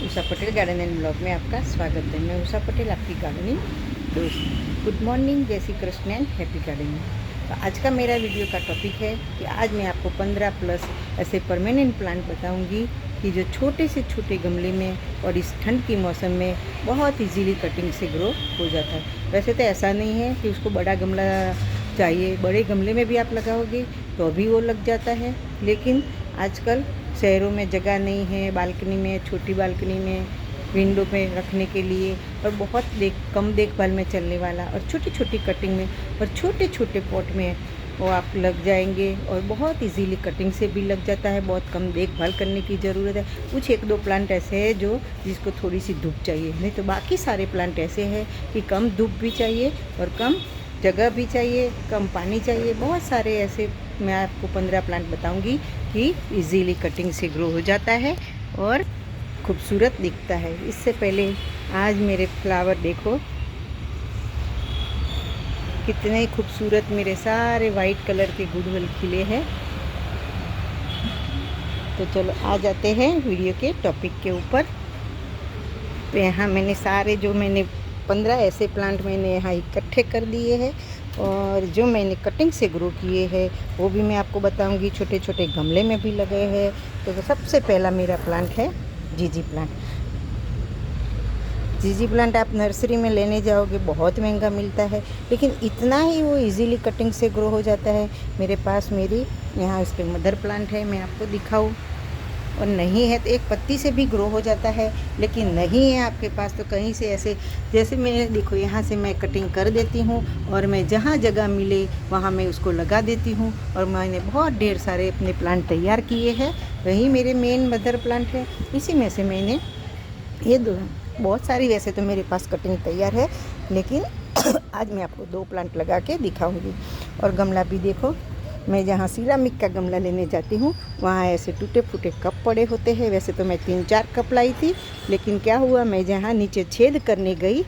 Usha Patel garden and blog में आपका स्वागत है। मैं उषा पटेल, आपकी गार्डनिंग दोस्त। गुड मॉर्निंग, जय Shri Krishna and happy gardening. तो आज का मेरा वीडियो का टॉपिक है कि आज मैं आपको 15 प्लस ऐसे परमानेंट प्लांट बताऊंगी कि जो छोटे से छोटे गमले में और इस ठंड के मौसम में बहुत इजीली कटिंग से ग्रो हो जाता है। वैसे तो ऐसा नहीं है कि उसको बड़ा गमला चाहिए, बड़े गमले में भी आप लगाओगे तो भी वो लग जाता है, लेकिन आजकल शहरों में जगह नहीं है, बालकनी में, छोटी बालकनी में, विंडो पे रखने के लिए, और बहुत कम देखभाल में चलने वाला और छोटी छोटी कटिंग में और छोटे छोटे पॉट में वो आप लग जाएंगे और बहुत इजीली कटिंग से भी लग जाता है। बहुत कम देखभाल करने की ज़रूरत है। कुछ एक दो प्लांट ऐसे हैं जो जिसको थोड़ी सी धूप चाहिए, नहीं तो बाकी सारे प्लांट ऐसे हैं कि कम धूप भी चाहिए और कम जगह भी चाहिए, कम पानी चाहिए। बहुत सारे ऐसे मैं आपको 15 प्लांट बताऊंगी कि इजीली कटिंग से ग्रो हो जाता है और खूबसूरत दिखता है। इससे पहले आज मेरे फ्लावर देखो कितने खूबसूरत, मेरे सारे वाइट कलर के गुड़हल खिले हैं। तो चलो आ जाते हैं वीडियो के टॉपिक के ऊपर। तो यहाँ मैंने सारे जो मैंने 15 ऐसे प्लांट मैंने यहाँ इकट्ठे कर दिए हैं और जो मैंने कटिंग से ग्रो किए हैं वो भी मैं आपको बताऊंगी। छोटे छोटे गमले में भी लगे हैं। तो सबसे पहला मेरा प्लांट है जीजी प्लांट। जीजी प्लांट आप नर्सरी में लेने जाओगे बहुत महंगा मिलता है, लेकिन इतना ही वो इजीली कटिंग से ग्रो हो जाता है। मेरे पास मेरी यहाँ इसके मदर प्लांट है, मैं आपको दिखाऊँ। और नहीं है तो एक पत्ती से भी ग्रो हो जाता है, लेकिन नहीं है आपके पास तो कहीं से ऐसे, जैसे मैं देखो यहाँ से मैं कटिंग कर देती हूँ और मैं जहाँ जगह मिले वहाँ मैं उसको लगा देती हूँ। और मैंने बहुत ढेर सारे अपने प्लांट तैयार किए हैं। वही मेरे मेन मदर प्लांट है, इसी में से मैंने ये दो, बहुत सारी वैसे तो मेरे पास कटिंग तैयार है, लेकिन आज मैं आपको 2 प्लांट लगा के दिखाऊंगी। और गमला भी देखो, मैं जहाँ सिरामिक का गमला लेने जाती हूँ वहाँ ऐसे टूटे फूटे कप पड़े होते हैं। वैसे तो मैं 3-4 कप लाई थी, लेकिन क्या हुआ, मैं जहाँ नीचे छेद करने गई,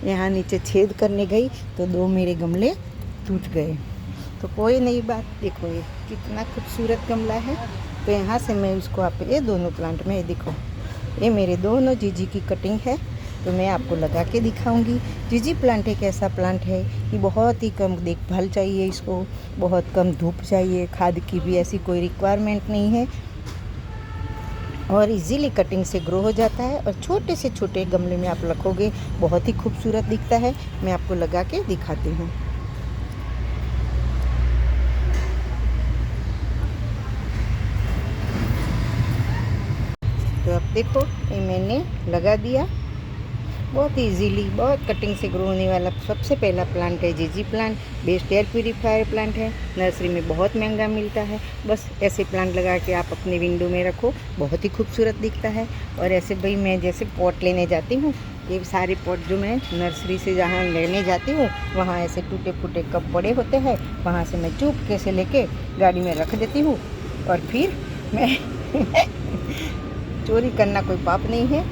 यहाँ नीचे छेद करने गई तो 2 मेरे गमले टूट गए। तो कोई नई बात, देखो ये कितना खूबसूरत गमला है। तो यहाँ से मैं उसको आप ये दोनों प्लांट में देखो, ये मेरे दोनों जीजी की कटिंग है, तो मैं आपको लगा के दिखाऊंगी। जीजी प्लांट एक ऐसा प्लांट है कि बहुत ही कम देखभाल चाहिए, इसको बहुत कम धूप चाहिए, खाद की भी ऐसी कोई रिक्वायरमेंट नहीं है और इजीली कटिंग से ग्रो हो जाता है। और छोटे से छोटे गमले में आप रखोगे बहुत ही खूबसूरत दिखता है। मैं आपको लगा के दिखाती हूँ। तो अब देखो ये मैंने लगा दिया, बहुत इजीली, बहुत कटिंग से ग्रो होने वाला सबसे पहला प्लांट है जीजी plant. Best air purifier plant है, नर्सरी में बहुत महंगा मिलता है। बस ऐसे प्लांट लगा के आप अपने विंडो में रखो, बहुत ही खूबसूरत दिखता है। और ऐसे भाई मैं जैसे पॉट लेने जाती हूँ, ये सारे पॉट जो मैं नर्सरी से जहाँ लेने जाती हूँ वहाँ ऐसे टूटे फूटे कप पड़े होते हैं, वहाँ से मैं चुपके से लेके गाड़ी में रख देती हूँ। और फिर मैं चोरी करना कोई पाप नहीं है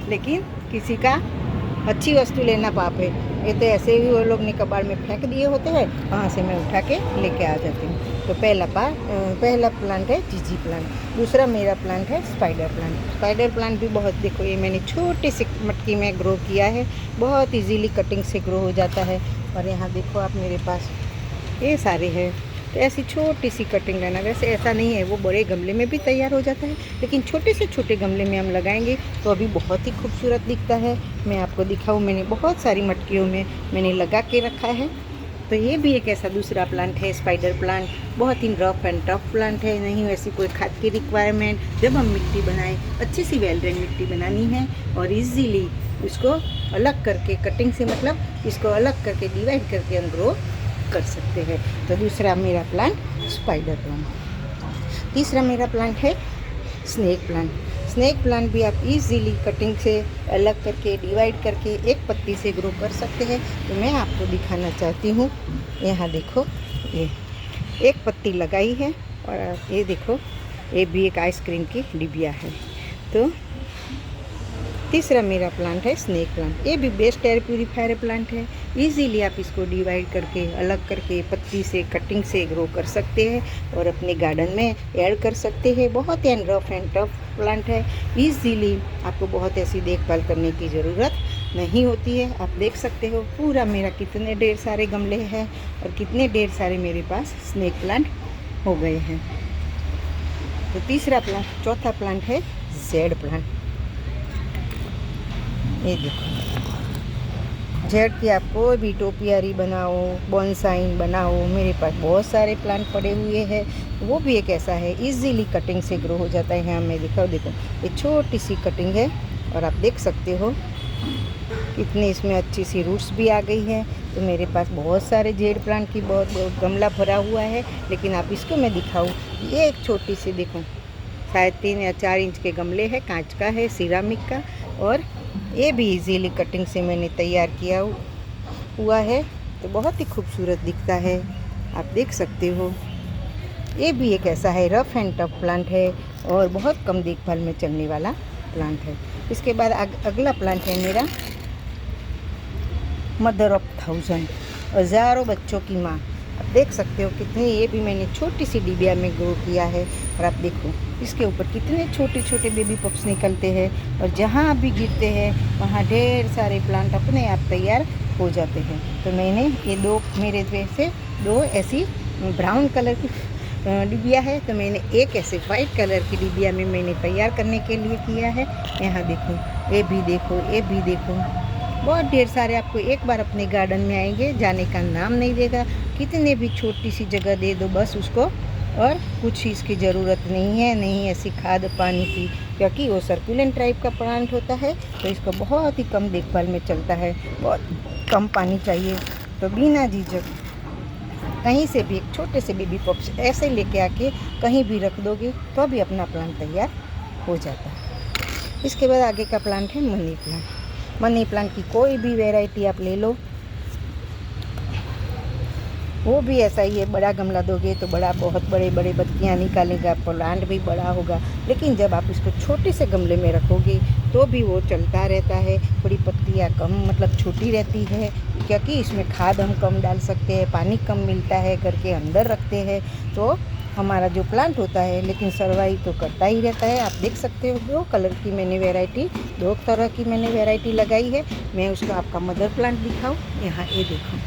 लेकिन किसी का अच्छी वस्तु लेना पाप है। ये तो ऐसे ही वो लोग ने कबाड़ में फेंक दिए होते हैं, वहाँ से मैं उठा के लेके आ जाती हूँ। तो पहला प्लांट है जीजी प्लांट। दूसरा मेरा प्लांट है स्पाइडर प्लांट। स्पाइडर प्लांट भी बहुत, देखो ये मैंने छोटी सी मटकी में ग्रो किया है, बहुत इजीली कटिंग से ग्रो हो जाता है। और यहाँ देखो आप, मेरे पास ये सारे हैं। तो ऐसी छोटी सी कटिंग लेना, वैसे ऐसा नहीं है वो बड़े गमले में भी तैयार हो जाता है, लेकिन छोटे से छोटे गमले में हम लगाएंगे तो अभी बहुत ही खूबसूरत दिखता है। मैं आपको दिखाऊं, मैंने बहुत सारी मटकियों में मैंने लगा के रखा है। तो ये भी एक ऐसा दूसरा प्लांट है स्पाइडर प्लांट। बहुत ही रफ एंड टफ प्लांट है, नहीं वैसी कोई खाद की रिक्वायरमेंट। जब हम मिट्टी बनाएं, अच्छी सी वेल ड्रेन मिट्टी बनानी है और इजीली इसको अलग करके, कटिंग से मतलब इसको अलग करके डिवाइड करके हम ग्रो कर सकते हैं। तो दूसरा मेरा प्लांट स्पाइडर प्लांट। तीसरा मेरा प्लांट है स्नेक प्लांट। स्नेक प्लांट भी आप इजीली कटिंग से अलग करके, डिवाइड करके एक पत्ती से ग्रो कर सकते हैं। तो मैं आपको दिखाना चाहती हूँ, यहाँ देखो ये एक पत्ती लगाई है और ये देखो ये भी एक आइसक्रीम की डिबिया है। तो तीसरा मेरा प्लांट है स्नेक प्लांट। ये भी बेस्ट एयर प्यूरीफायर प्लांट है। इजीली आप इसको डिवाइड करके अलग करके पत्ती से कटिंग से ग्रो कर सकते हैं और अपने गार्डन में ऐड कर सकते हैं। बहुत ही रफ एंड टफ प्लांट है। इजीली आपको बहुत ऐसी देखभाल करने की ज़रूरत नहीं होती है। आप देख सकते हो पूरा मेरा कितने ढेर सारे गमले हैं और कितने ढेर सारे मेरे पास स्नेक प्लांट हो गए हैं। तो तीसरा प्लांट, चौथा प्लांट है जेड प्लांट। ये देखो, जेड की आप कोई भी टोपियारी बनाओ, बॉन्साइन बनाओ, मेरे पास बहुत सारे प्लांट पड़े हुए हैं। वो भी एक ऐसा है इजीली कटिंग से ग्रो हो जाता है। यहाँ मैं दिखाओ, देखो ये छोटी सी कटिंग है और आप देख सकते हो कितनी इसमें अच्छी सी रूट्स भी आ गई है। तो मेरे पास बहुत सारे जेड प्लांट की बहुत गमला भरा हुआ है। लेकिन आप इसको मैं दिखाऊँ, ये एक छोटी सी देखो, शायद 3 या 4 इंच के गमले है, कांच का है, सिरामिक का, और ये भी इजीली कटिंग से मैंने तैयार किया हुआ है। तो बहुत ही खूबसूरत दिखता है, आप देख सकते हो। ये भी एक ऐसा है रफ एंड टफ प्लांट है और बहुत कम देखभाल में चलने वाला प्लांट है। इसके बाद अगला प्लांट है मेरा मदर ऑफ 1000, हज़ारों बच्चों की माँ। आप देख सकते हो कितनी, ये भी मैंने छोटी सी डिबिया में ग्रो किया है। और आप देखो इसके ऊपर कितने छोटे छोटे बेबी पप्स निकलते हैं और जहाँ भी गिरते हैं वहाँ ढेर सारे प्लांट अपने आप तैयार हो जाते हैं। तो मैंने ये मेरे से दो ऐसी ब्राउन कलर की डिबिया है, तो मैंने एक ऐसे वाइट कलर की डिबिया में मैंने तैयार करने के लिए किया है। यहाँ देखो, ये भी देखो, ये भी देखो, बहुत ढेर सारे आपको एक बार अपने गार्डन में आएंगे, जाने का नाम नहीं देगा। कितने भी छोटी सी जगह दे दो बस उसको, और कुछ इसकी ज़रूरत नहीं है, नहीं ऐसी खाद पानी की, क्योंकि वो सर्कुलेंट टाइप का प्लांट होता है। तो इसको बहुत ही कम देखभाल में चलता है, बहुत कम पानी चाहिए। तो बिना झिझक कहीं से भी एक छोटे से बेबी पॉप्स ऐसे लेके आके कहीं भी रख दोगे तो भी अपना प्लांट तैयार हो जाता है। इसके बाद आगे का प्लांट है मनी प्लांट। मनी प्लांट की कोई भी वैरायटी आप ले लो, वो भी ऐसा ही है। बड़ा गमला दोगे तो बड़ा, बहुत बड़े बड़े पत्तियाँ निकालेगा, प्लांट भी बड़ा होगा। लेकिन जब आप इसको छोटे से गमले में रखोगे तो भी वो चलता रहता है। थोड़ी पत्तियाँ कम, मतलब छोटी रहती है, क्योंकि इसमें खाद हम कम डाल सकते हैं, पानी कम मिलता है करके अंदर रखते हैं। तो हमारा जो प्लांट होता है लेकिन सर्वाइव तो करता ही रहता है। आप देख सकते हो 2 कलर की मैंने वैरायटी, 2 तरह की मैंने वैरायटी लगाई है। मैं उसका आपका मदर प्लांट दिखाऊँ, यहाँ ये देखो,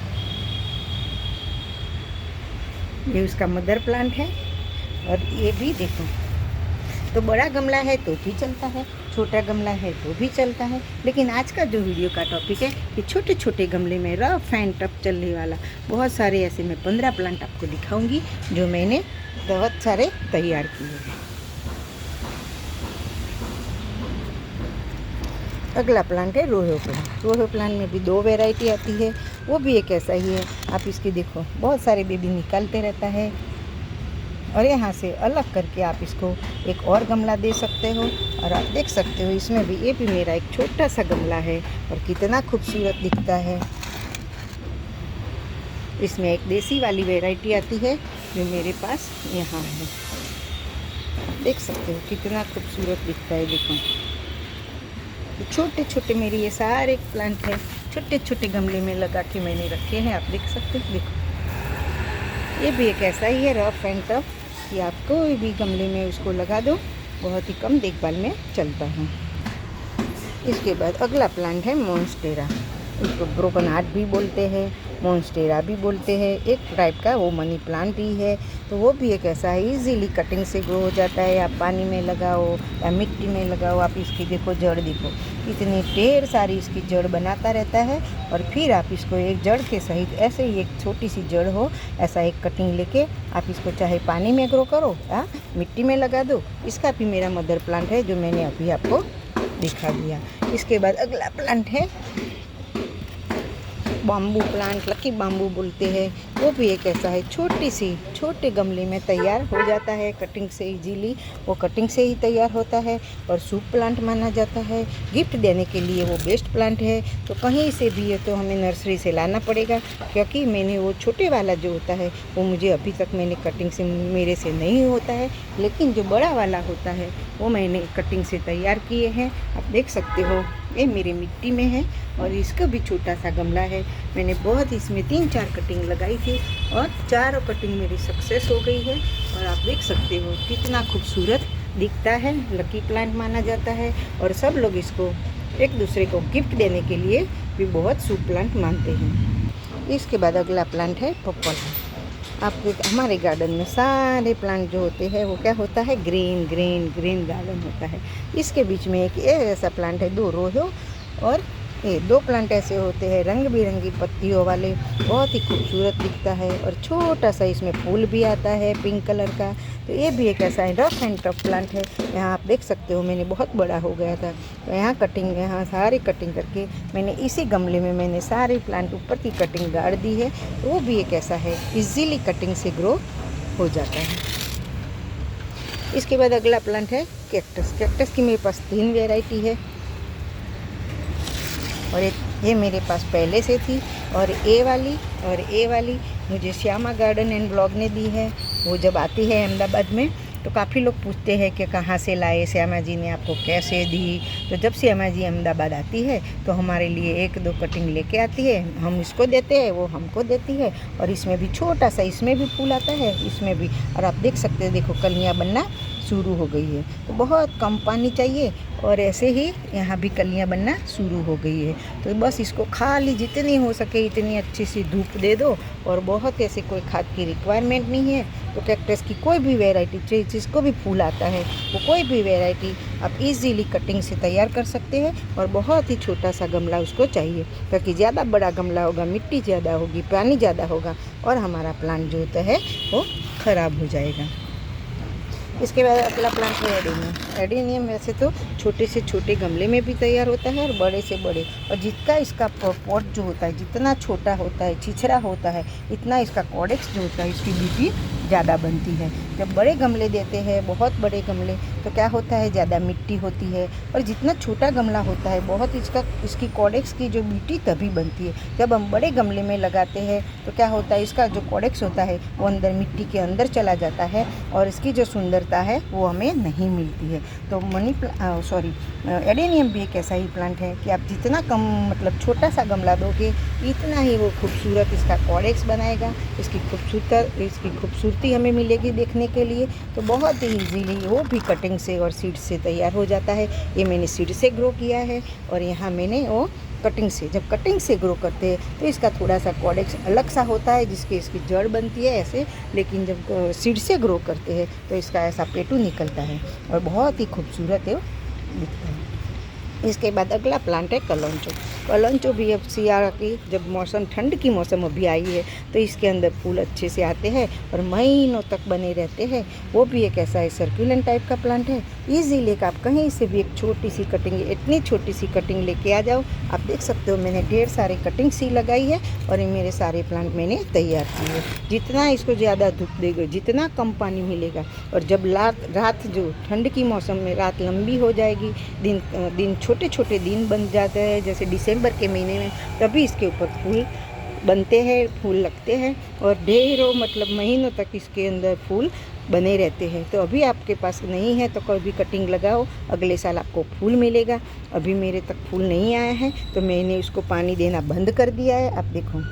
ये उसका मदर प्लांट है। और ये भी देखो, तो बड़ा गमला है तो भी चलता है, छोटा गमला है तो भी चलता है। लेकिन आज का जो वीडियो का टॉपिक है कि छोटे छोटे गमले में रफ एंड टफ चलने वाला बहुत सारे ऐसे मैं 15 प्लांट आपको दिखाऊंगी जो मैंने बहुत सारे तैयार किए हैं। अगला प्लांट है रोयो प्लांट। रोयो प्लांट में भी 2 वैरायटी आती है, वो भी एक ऐसा ही है। आप इसकी देखो, बहुत सारे बेबी निकालते रहता है और यहाँ से अलग करके आप इसको एक और गमला दे सकते हो। और आप देख सकते हो इसमें भी, ये भी मेरा एक छोटा सा गमला है और कितना खूबसूरत दिखता है। इसमें एक देसी वाली वैरायटी आती है जो मेरे पास यहाँ है, देख सकते हो कितना खूबसूरत दिखता है। देखो, तो छोटे छोटे मेरे ये सारे प्लांट हैं, छोटे छोटे गमले में लगा के मैंने रखे हैं, आप देख सकते हो। देखो, ये भी एक ऐसा ही है रफ एंड टफ कि आप कोई भी गमले में उसको लगा दो, बहुत ही कम देखभाल में चलता है। इसके बाद अगला प्लांट है मोन्स्टेरा। उसको ब्रोकन हार्ट भी बोलते हैं, मोन्स्टेरा भी बोलते हैं, एक टाइप का वो मनी प्लांट ही है। तो वो भी एक ऐसा है, इजीली कटिंग से ग्रो हो जाता है। आप पानी में लगाओ या मिट्टी में लगाओ, आप इसकी देखो जड़, देखो इतनी ढेर सारी इसकी जड़ बनाता रहता है। और फिर आप इसको एक जड़ के सहित, ऐसे ही एक छोटी सी जड़ हो, ऐसा एक कटिंग लेके आप इसको चाहे पानी में ग्रो करो या मिट्टी में लगा दो। इसका भी मेरा मदर प्लांट है जो मैंने अभी आपको दिखा दिया। इसके बाद अगला प्लांट है बाम्बू प्लांट, लकी बाम्बू बोलते हैं। वो भी एक ऐसा है, छोटे गमले में तैयार हो जाता है कटिंग से इजीली, वो कटिंग से ही तैयार होता है और सूप प्लांट माना जाता है। गिफ्ट देने के लिए वो बेस्ट प्लांट है। तो कहीं से भी है तो हमें नर्सरी से लाना पड़ेगा, क्योंकि मैंने वो छोटे वाला जो होता है वो मुझे अभी तक मैंने कटिंग से, मेरे से नहीं होता है। लेकिन जो बड़ा वाला होता है वो मैंने कटिंग से तैयार किए हैं, आप देख सकते हो। ये मेरे मिट्टी में है और इसका भी छोटा सा गमला है। मैंने बहुत इसमें 3-4 कटिंग लगाई थी और चारों कटिंग मेरी सक्सेस हो गई है। और आप देख सकते हो कितना खूबसूरत दिखता है, लकी प्लांट माना जाता है और सब लोग इसको एक दूसरे को गिफ्ट देने के लिए भी बहुत शुभ प्लांट मानते हैं। इसके बाद अगला प्लांट है पर्पल। आपके हमारे गार्डन में सारे प्लांट जो होते हैं वो क्या होता है, ग्रीन ग्रीन ग्रीन गार्डन होता है। इसके बीच में एक ऐसा प्लांट है 2 रोज़ और ये 2 प्लांट ऐसे होते हैं रंग बिरंगी पत्तियों वाले, बहुत ही खूबसूरत दिखता है और छोटा सा इसमें फूल भी आता है पिंक कलर का। तो ये भी एक ऐसा रफ एंड टफ प्लांट है। यहाँ आप देख सकते हो मैंने बहुत बड़ा हो गया था तो यहाँ कटिंग, यहाँ सारी कटिंग करके मैंने इसी गमले में मैंने सारे प्लांट ऊपर की कटिंग गाड़ दी है। तो वो भी एक ऐसा है इजीली कटिंग से ग्रो हो जाता है। इसके बाद अगला प्लांट है कैक्टस। कैक्टस की मेरे पास 3 वेराइटी है और ये मेरे पास पहले से थी और ए वाली मुझे श्यामा गार्डन एंड ब्लॉग ने दी है। वो जब आती है अहमदाबाद में तो काफ़ी लोग पूछते हैं कि कहाँ से लाए, श्यामा जी ने आपको कैसे दी। तो जब श्यामा जी अहमदाबाद आती है तो हमारे लिए 1-2 कटिंग लेके आती है, हम इसको देते हैं, वो हमको देती है। और इसमें भी छोटा सा इसमें भी फूल आता है, इसमें भी। और आप देख सकते हैं, देखो कलियाँ बनना शुरू हो गई है। तो बहुत कम पानी चाहिए और ऐसे ही यहाँ भी कलियाँ बनना शुरू हो गई है। तो बस इसको खाली जितनी हो सके इतनी अच्छी सी धूप दे दो और बहुत ऐसे कोई खाद की रिक्वायरमेंट नहीं है। तो कैक्टस की कोई भी वैरायटी चाहिए जिसको भी फूल आता है वो कोई भी वैरायटी आप इजीली कटिंग से तैयार कर सकते हैं। और बहुत ही छोटा सा गमला उसको चाहिए, क्योंकि ज़्यादा बड़ा गमला होगा मिट्टी ज़्यादा होगी, पानी ज़्यादा होगा और हमारा प्लांट जो होता है वो ख़राब हो जाएगा। इसके बाद अगला प्लांट है एडेनियम। एडेनियम वैसे तो छोटे से छोटे गमले में भी तैयार होता है और बड़े से बड़े, और जितना इसका पॉट जो होता है जितना छोटा होता है, छिछरा होता है, इतना इसका कॉडेक्स जो होता है इसकी बीटी ज़्यादा बनती है। जब बड़े गमले देते हैं, बहुत बड़े गमले, तो क्या होता है ज़्यादा मिट्टी होती है। और जितना छोटा गमला होता है बहुत इसकी कॉडेक्स की जो बीटी तभी बनती है। जब हम बड़े गमले में लगाते हैं तो क्या होता है, इसका जो कॉडेक्स होता है वो अंदर मिट्टी के अंदर चला जाता है और इसकी जो सुंदरता है वो हमें नहीं मिलती है। तो एडेनियम भी एक ऐसा ही प्लांट है कि आप जितना कम मतलब छोटा सा गमला दोगे इतना ही वो खूबसूरत इसका कॉडेक्स बनाएगा, इसकी खूबसूरती हमें मिलेगी देखने के लिए। तो बहुत ही ईजीली वो भी कटिंग से और सीड से तैयार हो जाता है। ये मैंने सीड से ग्रो किया है और यहाँ मैंने वो कटिंग से, जब कटिंग से ग्रो करते हैं तो इसका थोड़ा सा कॉडेक्स अलग सा होता है जिसकी इसकी जड़ बनती है ऐसे, लेकिन जब सीड से ग्रो करते हैं तो इसका ऐसा पेटू निकलता है और बहुत ही खूबसूरत है दिखता है। इसके बाद अगला प्लांट है कलौंचो। कलौंचो भी अब सियारा की जब मौसम, ठंड की मौसम अभी आई है तो इसके अंदर फूल अच्छे से आते हैं और महीनों तक बने रहते हैं। वो भी एक ऐसा है सर्कुलेंट टाइप का प्लांट है। ईजीली आप कहीं से भी एक छोटी सी कटिंग, इतनी छोटी सी कटिंग लेके आ जाओ। आप देख सकते हो मैंने ढेर सारे कटिंग सी लगाई है और ये मेरे सारे प्लांट मैंने तैयार किए। जितना इसको ज़्यादा धूप देगा, जितना कम पानी मिलेगा, और जब रात जो ठंड की मौसम में रात लंबी हो जाएगी, दिन छोटे छोटे दिन बन जाते हैं, जैसे दिसंबर के महीने में, तभी इसके ऊपर फूल बनते हैं, फूल लगते हैं और ढेरों मतलब महीनों तक इसके अंदर फूल बने रहते हैं। तो अभी आपके पास नहीं है तो कभी कटिंग लगाओ, अगले साल आपको फूल मिलेगा। अभी मेरे तक फूल नहीं आया है तो मैंने उसको पानी देना बंद कर दिया है। आप देखो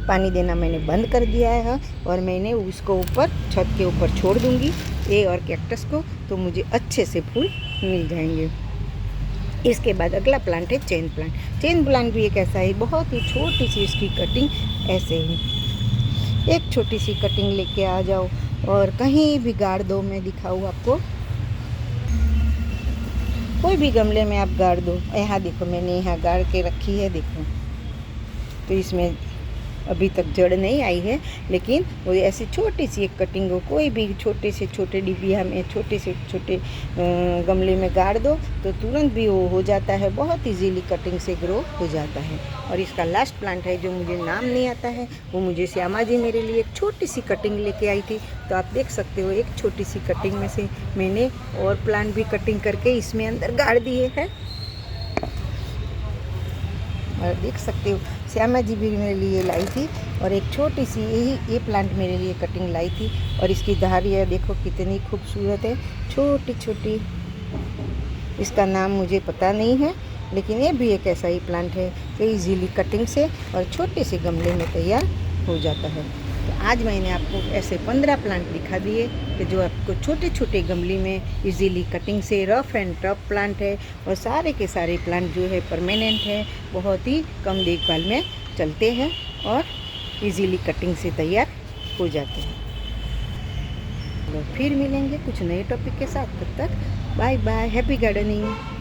पानी देना मैंने बंद कर दिया है और मैंने उसको ऊपर छत के ऊपर छोड़ दूँगी ये और कैक्टस को, तो मुझे अच्छे से फूल मिल जाएंगे। इसके बाद अगला प्लांट है चेन प्लांट। चेन प्लांट भी एक ऐसा ही बहुत ही छोटी सी इसकी कटिंग ऐसे ही, एक छोटी सी कटिंग लेके आ जाओ और कहीं भी गाड़ दो। मैं दिखाऊँ आपको, कोई भी गमले में आप गाड़ दो। यहाँ देखो मैंने यहाँ गाड़ के रखी है, देखो तो इसमें अभी तक जड़ नहीं आई है, लेकिन वो ऐसी छोटी सी एक कटिंग हो, कोई भी छोटे से छोटे डिबिया में, छोटे से छोटे गमले में गाड़ दो तो तुरंत भी वो हो जाता है, बहुत इजीली कटिंग से ग्रो हो जाता है। और इसका लास्ट प्लांट है जो मुझे नाम नहीं आता है, वो मुझे श्यामा जी मेरे लिए एक छोटी सी कटिंग लेके आई थी। तो आप देख सकते हो एक छोटी सी कटिंग में से मैंने और प्लांट भी कटिंग करके इसमें अंदर गाड़ दिए हैं। और देख सकते हो श्यामा जी भी मेरे लिए लाई थी और एक छोटी सी ये प्लांट मेरे लिए कटिंग लाई थी। और इसकी धारियाँ देखो कितनी खूबसूरत है, छोटी छोटी। इसका नाम मुझे पता नहीं है, लेकिन ये भी एक ऐसा ही प्लांट है जो इजीली कटिंग से और छोटे से गमले में तैयार हो जाता है। तो आज मैंने आपको ऐसे 15 प्लांट दिखा दिए कि जो आपको छोटे छोटे गमले में इजीली कटिंग से, रफ एंड टफ प्लांट है और सारे के सारे प्लांट जो है परमानेंट है, बहुत ही कम देखभाल में चलते हैं और इजीली कटिंग से तैयार हो जाते हैं। तो फिर मिलेंगे कुछ नए टॉपिक के साथ, तब तक बाय बाय, हैप्पी गार्डनिंग।